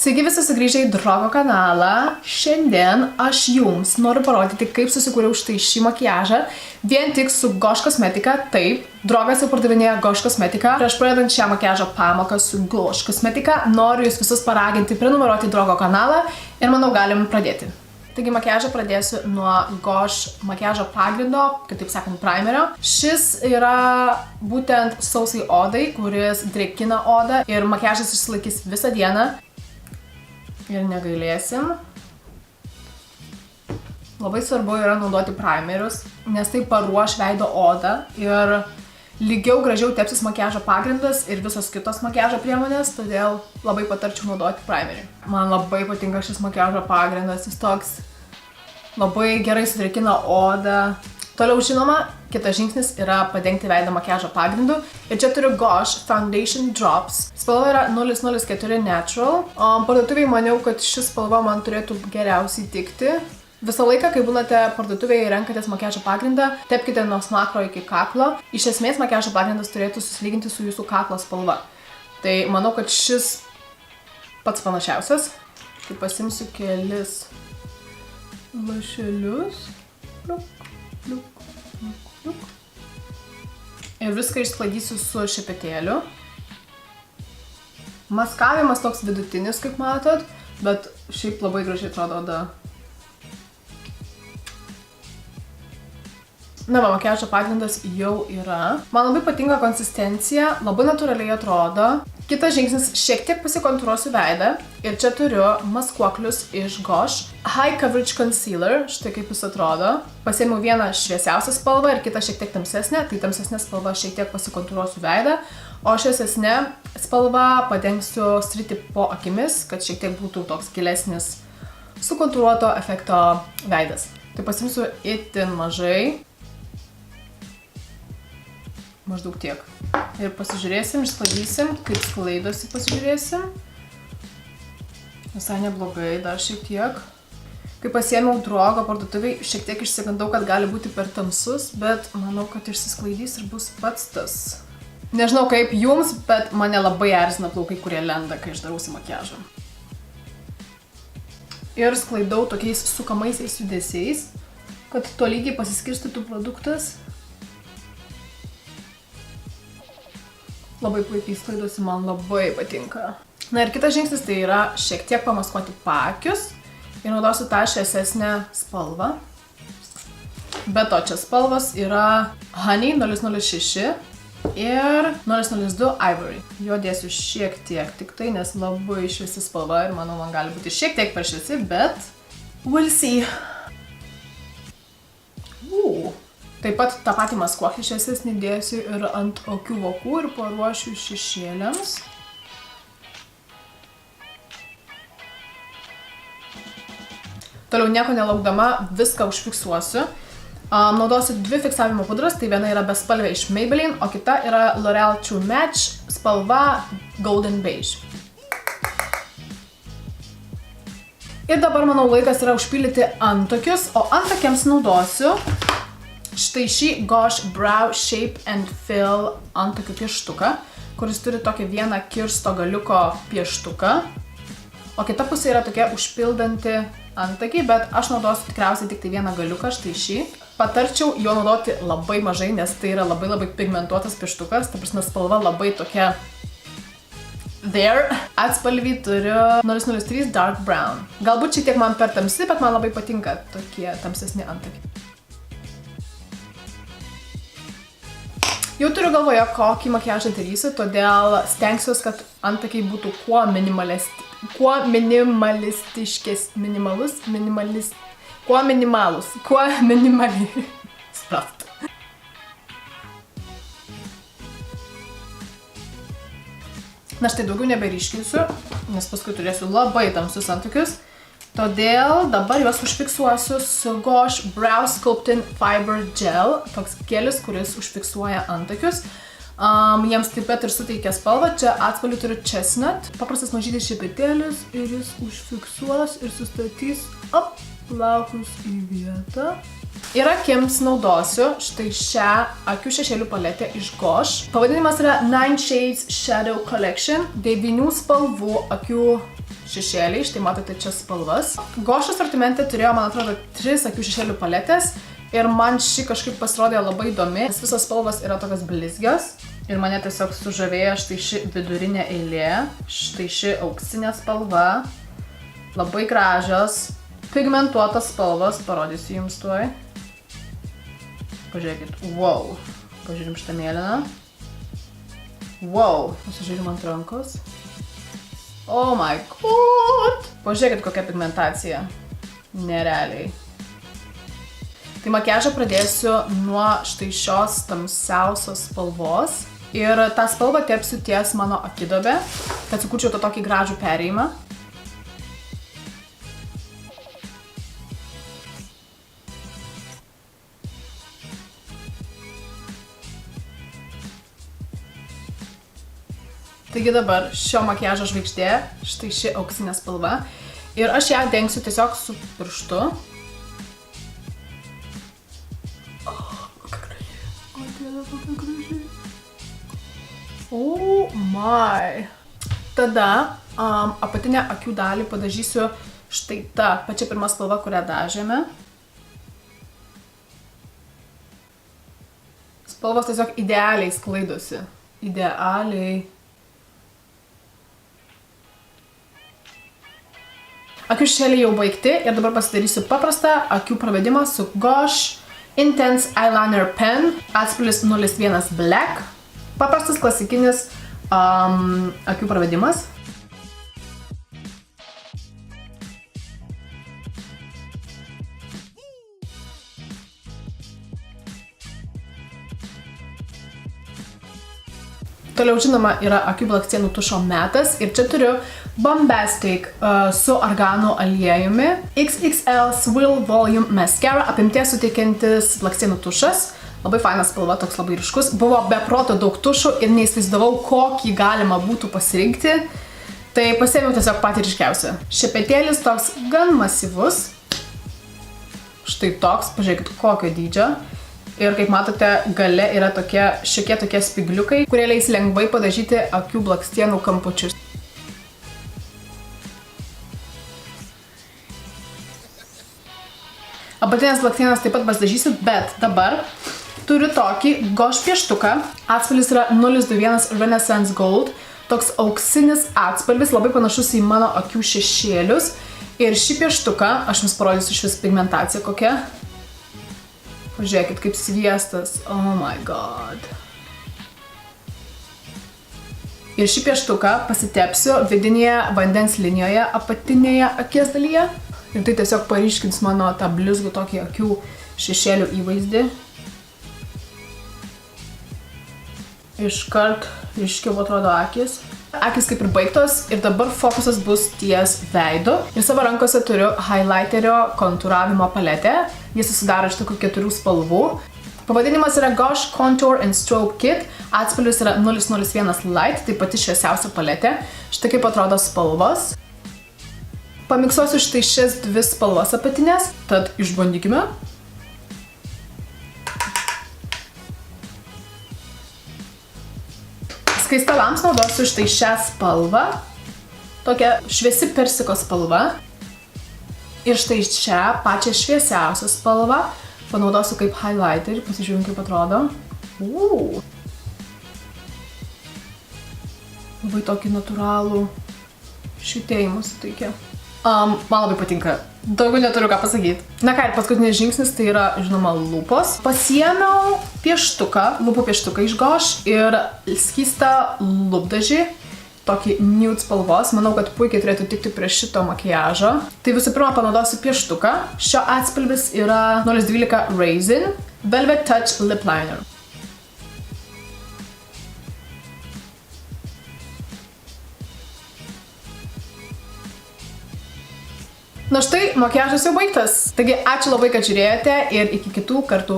Sveiki visi sugrįžę į Drogo kanalą. Šiandien aš jums noriu parodyti, kaip susikūriau štai šį makiažą vien tik su Gosh Cosmetica. Taip, Drogas jau pardavinėja Gosh Cosmetica. Prieš pradedant šią makiažo pamoką su Gosh Cosmetica, noriu jūs visus paraginti prenumeruoti Drogo kanalą ir manau galim pradėti. Taigi makiažą pradėsiu nuo Gosh makiažo pagrindo, kitaip sakant, primerio. Šis yra būtent sausai odai, kuris drėkina odą ir makiažas išsilaikys visą dieną. Ir negailėsim. Labai svarbu yra naudoti primerius, nes tai paruoš veido odą ir lygiau gražiau tepsis makiažo pagrindas ir visos kitos makiažo priemonės, todėl labai patarčiau naudoti primerį. Man labai patinka šis makiažo pagrindas, jis toks labai gerai sudrėkina odą. Toliau žinoma, kitas žingsnis yra padengti veidą makiažo pagrindu. Ir čia turiu Gosh Foundation Drops. Spalva yra 004 Natural. Parduotuvėje maniau, kad ši spalva man turėtų geriausiai tikti. Visą laiką, kai būnate parduotuvėje ir renkatės makiažo pagrindą, tepkite nuo smakro iki kaklo. Iš esmės, makiažo pagrindas turėtų susilyginti su jūsų kaklo spalva. Tai manau, kad šis pats panašiausias. Tai pasimsiu kelis lašelius. Ir viską išsklaidysiu su šepetėliu. Maskavimas toks vidutinis, kaip matot, bet šiaip labai gražiai atrodo oda. Na, makiažo pagrindas jau yra. Man labai patinka konsistencija, labai natūraliai atrodo. Kitas žingsnis, šiek tiek pasikontūruosiu veidą. Ir čia turiu maskuoklius iš Gosh High Coverage Concealer, štai kaip jis atrodo. Pasiėmiau vieną šviesiausią spalvą ir kitą šiek tiek tamsesnę. Tai tamsesnė spalva šiek tiek pasikontūruosiu veidą, o šviesesnė spalva padengsiu sritį po akimis, kad šiek tiek būtų toks gilesnis sukontūruoto efekto veidas. Tai pasimsiu itin mažai. Maždaug tiek. Ir pasižiūrėsim, išsklaidysim, kaip sklaidosi pasižiūrėsim. Visai neblogai, dar šiek tiek. Kai pasiėmiau Drogo parduotuvėj, šiek tiek išsigandau, kad gali būti per tamsus, bet manau, kad išsisklaidys ir bus pats tas. Nežinau kaip jums, bet mane labai erzina plaukai, kurie lenda, kai aš darausi makiažą. Ir sklaidau tokiais sukamaisiais judesiais, kad tolygiai pasiskirstytų produktas. Labai puikiai sklaidosi, man labai patinka. Na ir kitas žingsnis tai yra šiek tiek pamaskuoti paakius ir naudosiu tą šviesesnę spalvą. Be to, čia spalvos yra Honey 006 ir 002 Ivory. Jo dėsiu šiek tiek tik tai, nes labai šviesi spalva ir manau, man gali būti šiek tiek per šviesi, bet we'll see. Taip pat tą patį maskuoklį šviesesnį dėsiu ir ant akių vokų ir paruošiu šešėliams. Toliau nieko nelaukdama viską užfiksuosiu. Naudosiu dvi fiksavimo pudras, tai viena yra bespalvė iš Maybelline, o kita yra L'Oreal True Match spalva Golden Beige. Ir dabar, manau, laikas yra užpildyti antakius, o antakiams naudosiu štai šį Gosh Brow Shape and Fill antakių pieštuką, kuris turi tokį vieną kirsto galiuko pieštuką, o kita pusė yra tokia užpildanti antakį, bet aš naudosiu tikriausiai tik tai vieną galiuką, štai šį. Patarčiau jo naudoti labai mažai, nes tai yra labai pigmentuotas pieštukas, ta prasme spalva labai tokia there. Atspalvį turiu 003 Dark Brown. Galbūt šiek tiek man per tamsi, bet man labai patinka tokie tamsesni antakiai. Jau turiu galvoje, kokį makiažą darysiu, todėl stengsiuos, kad antakiai būtų kuo minimaliai. Sprast. Na štai daugiau neberyškinsiu, nes paskui turėsiu labai tamsius antakius. Todėl dabar juos užfiksuosiu su Gosh Brow Sculpting Fiber Gel, toks gelis, kuris užfiksuoja antakius. Jiems taip pat ir suteikia spalvą, čia atspalvį turiu Chestnut, paprastas mažytis šepetėlis ir jis užfiksuos ir sustatys plaukus į vietą. Ir akims naudosiu štai šią akių šešėlių paletę iš Gosh. Pavadinimas yra 9 Shades Shadow Collection, 9 spalvų akių šešėliai, štai matote čia spalvas. Gosh asortimente turėjo, man atrodo, 3 akių šešėlių paletės ir man ši kažkaip pasirodė labai įdomi, nes visos spalvos yra tokios blizgios ir mane tiesiog sužavėjo štai ši vidurinė eilė, štai ši auksinė spalva, labai gražios, pigmentuotos spalvos, parodysiu jums tuoj. Pažiūrėkit, wow, pažiūrim šitą mėlyną. Wow, pasižiūrim ant rankos. Oh my god! Pažiūrėkit, kokia pigmentacija. Nerealiai. Tai makiažą pradėsiu nuo štai šios tamsiausios spalvos. Ir tą spalvą tepsiu ties mano akidobę, kad sukurčiau tą tokį gražų perėjimą. Taigi dabar šio makiažo žvaigždė, štai ši auksinė spalva. Ir aš ją dengsiu tiesiog su pirštu. Kokia graži. O, dieve, kokia graži. Oh my. Tada apatinę akių dalį padažysiu štai ta pačia pirma spalva, kurią dažėme. Spalvos tiesiog idealiai sklaidosi. Idealiai. Akių šešėliai jau baigti ir dabar pasidarysiu paprastą akių pravedimą su Gosh Intense Eyeliner Pen, atspalvis 01 Black. Paprastas klasikinis akių pravedimas. Toliau, žinoma, yra akių blakstienų tušo metas ir čia turiu Bombastic su arganų aliejumi XXL Swill Volume Mascara, apimties suteikiantis blakstienų tušas. Labai fainas spalva, toks labai ryškus. Buvo be proto daug tušų ir neįsivaizdavau, kokį galima būtų pasirinkti. Tai pasiėmiau tiesiog patį ryškiausią. Šepetėlis toks gan masyvus. Štai toks, pažiūrėkit, kokio dydžio. Ir kaip matote, gale yra šiokie tokie spigliukai, kurie leis lengvai padažyti akių blakstienų kampučius. Apatinės blakstienas taip pat pasidažysiu, bet dabar turiu tokį Gosh pieštuką. Atspalvis yra 021 Renaissance Gold. Toks auksinis atspalvis, labai panašus į mano akių šešėlius. Ir šį pieštuką, aš jums parodysiu šis pigmentacija kokia. Pažiūrėkit, kaip sviestas. Oh my god. Ir šį pieštuką pasitepsiu vidinėje vandens linijoje, apatinėje akies dalyje. Ir tai tiesiog paryškins mano tą blizgų tokį akių šešėlių įvaizdį. Iškart ryškiau atrodo akis. Akis kaip ir baigtos ir dabar fokusas bus ties veidu. Ir savo rankose turiu highlighterio kontūravimo paletę. Jis susidaro iš tokių 4 spalvų. Pavadinimas yra Gosh Contour and Stroke Kit. Atspalvis yra 001 Light, tai pati šviesiausia paletė. Štai kaip atrodo spalvos. Pamiksuosiu štai šias 2 spalvas apatinės, tad išbandykime. Skaistalams naudosiu štai šią spalvą, tokia šviesi persiko spalva. Ir štai šią pačią šviesiausią spalvą panaudosiu kaip highlighterį, pasižiūrėjom kaip atrodo. Labai tokį natūralų švietėjimą suteikia. Man labai patinka. Daugiau neturiu ką pasakyti. Na ką, ir paskutinis žingsnis tai yra, žinoma, lūpos. Pasiėmiau pieštuką, lūpų pieštuką iš Gosh ir skystą lūpdažį, tokį nude spalvos. Manau, kad puikiai turėtų tikti prie šito makiažo. Tai visų pirma panaudosiu pieštuką. Šio atspalvis yra 012 Raisin Velvet Touch Lip Liner. Na štai, makiažas jau baigtas. Taigi, ačiū labai, kad žiūrėjote ir iki kitų kartų.